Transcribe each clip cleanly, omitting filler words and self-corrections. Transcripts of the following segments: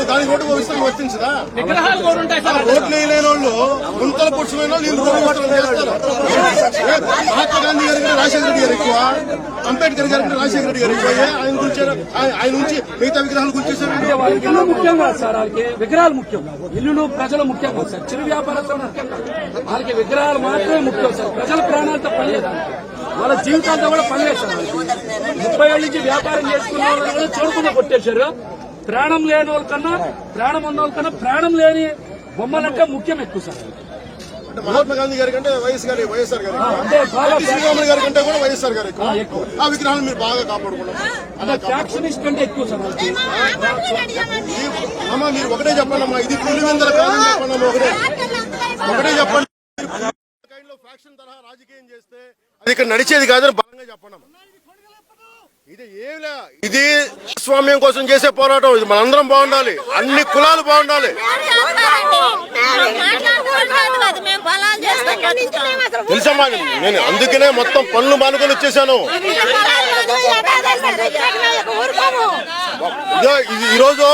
దానికి ఓటు విస్తరణ వర్తించదా? ఓట్లు వేయలేని వాళ్ళు గుంతల పురుషులైన మహాత్మా గాంధీ గారికి రాజశేఖర రెడ్డి గారు ఎక్కువ, అంబేద్కర్ గారికి రాజశేఖర రెడ్డి గారు ఎక్కువ. ఆయన నుంచి మిగతా విగ్రహాలు గుర్తించారు. ఇల్లు ముఖ్యం కాదు సార్, వాళ్ళకి విగ్రహాలు ముఖ్యం. ఇల్లులు ప్రజలు ముఖ్యం కాదు సార్, చిరు వ్యాపారస్తులు ముఖ్యం కాదు. వాళ్ళకి విగ్రహాలు మాత్రమే ముఖ్యం సార్. ప్రజల ప్రాణాలతో పనిలేదు, వాళ్ళ జీవితాలతో కూడా పనిలేదు సార్. 30 ఏళ్ళ నుంచి వ్యాపారం చేసుకున్న వాళ్ళు చూడకుండా కొట్టేశారు. ప్రాణం లేని వాళ్ళకన్నా ప్రాణం ఉన్న వాళ్ళకన్నా ప్రాణం లేని బొమ్మలక్క ముఖ్యం ఎక్కువ సార్. మహాత్మా గాంధీ గారి కంటే వైఎస్ఆర్ గారు, శ్రీరాములు గారి కంటే కూడా వైఎస్ఆర్ గారు ఎక్కువ. ఆ విగ్రహాలు మీరు బాగా కాపాడుకున్నారు. ఫ్యాక్షనిస్ట్ కంటే ఎక్కువ సార్. అమ్మా మీరు ఒకటే చెప్పండి అమ్మా, ఇది పులివెందుల కాదని చెప్పండి అమ్మా, ఒకటే చెప్పండి. ఫ్యాక్షన్ తరహా రాజకీయం చేస్తే అది ఇక్కడ నడిచేది కాదని బలంగా చెప్పండి అమ్మా. ఇది ఏమిలే, ఇది స్వామ్యం కోసం చేసే పోరాటం. ఇది మనందరం బాగుండాలి, అన్ని కులాలు బాగుండాలి. తెలుసమ్మా, నేను అందుకనే మొత్తం పనులు మానుకొని వచ్చేసాను. ఈరోజు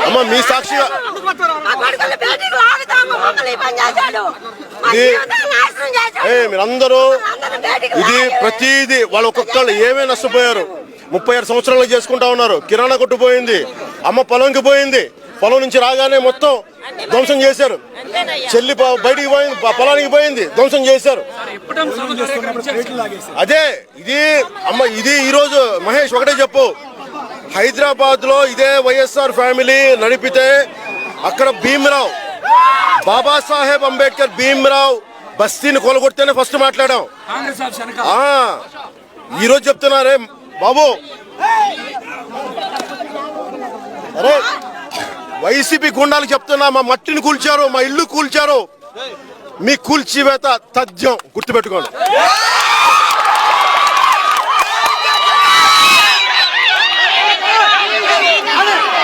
అమ్మ మీ సాక్షిగా మీరందరూ ఇది ప్రతిదీ వాళ్ళు ఒక్కొక్కళ్ళు ఏమేమి నష్టపోయారు. 36 సంవత్సరాలు చేసుకుంటా ఉన్నారు. కిరాణా కొట్టు పోయింది, అమ్మ పొలంకి పోయింది, పొలం నుంచి రాగానే మొత్తం ధ్వంసం చేశారు. చెల్లి బయటికి పోయింది, పొలానికి పోయింది, ధ్వంసం చేశారు. అదే ఇది అమ్మ, ఇది ఈరోజు మహేష్ ఒకటే చెప్పు, హైదరాబాద్ లో ఇదే వైఎస్ఆర్ ఫ్యామిలీ నడిపితే అక్కడ భీమ్రావ్, బాబాసాహెబ్ అంబేద్కర్ భీమ్రావ్ బస్తీని కొలగొడితేనే ఫస్ట్ మాట్లాడాం. ఈరోజు చెప్తున్నారే బాబు, అరే వైసీపీ గుండాలు చెప్తున్నా, మా మట్టిని కూల్చారు, మా ఇల్లు కూల్చారు, మీ కూల్చివేత తథ్యం గుర్తుపెట్టుకోండి.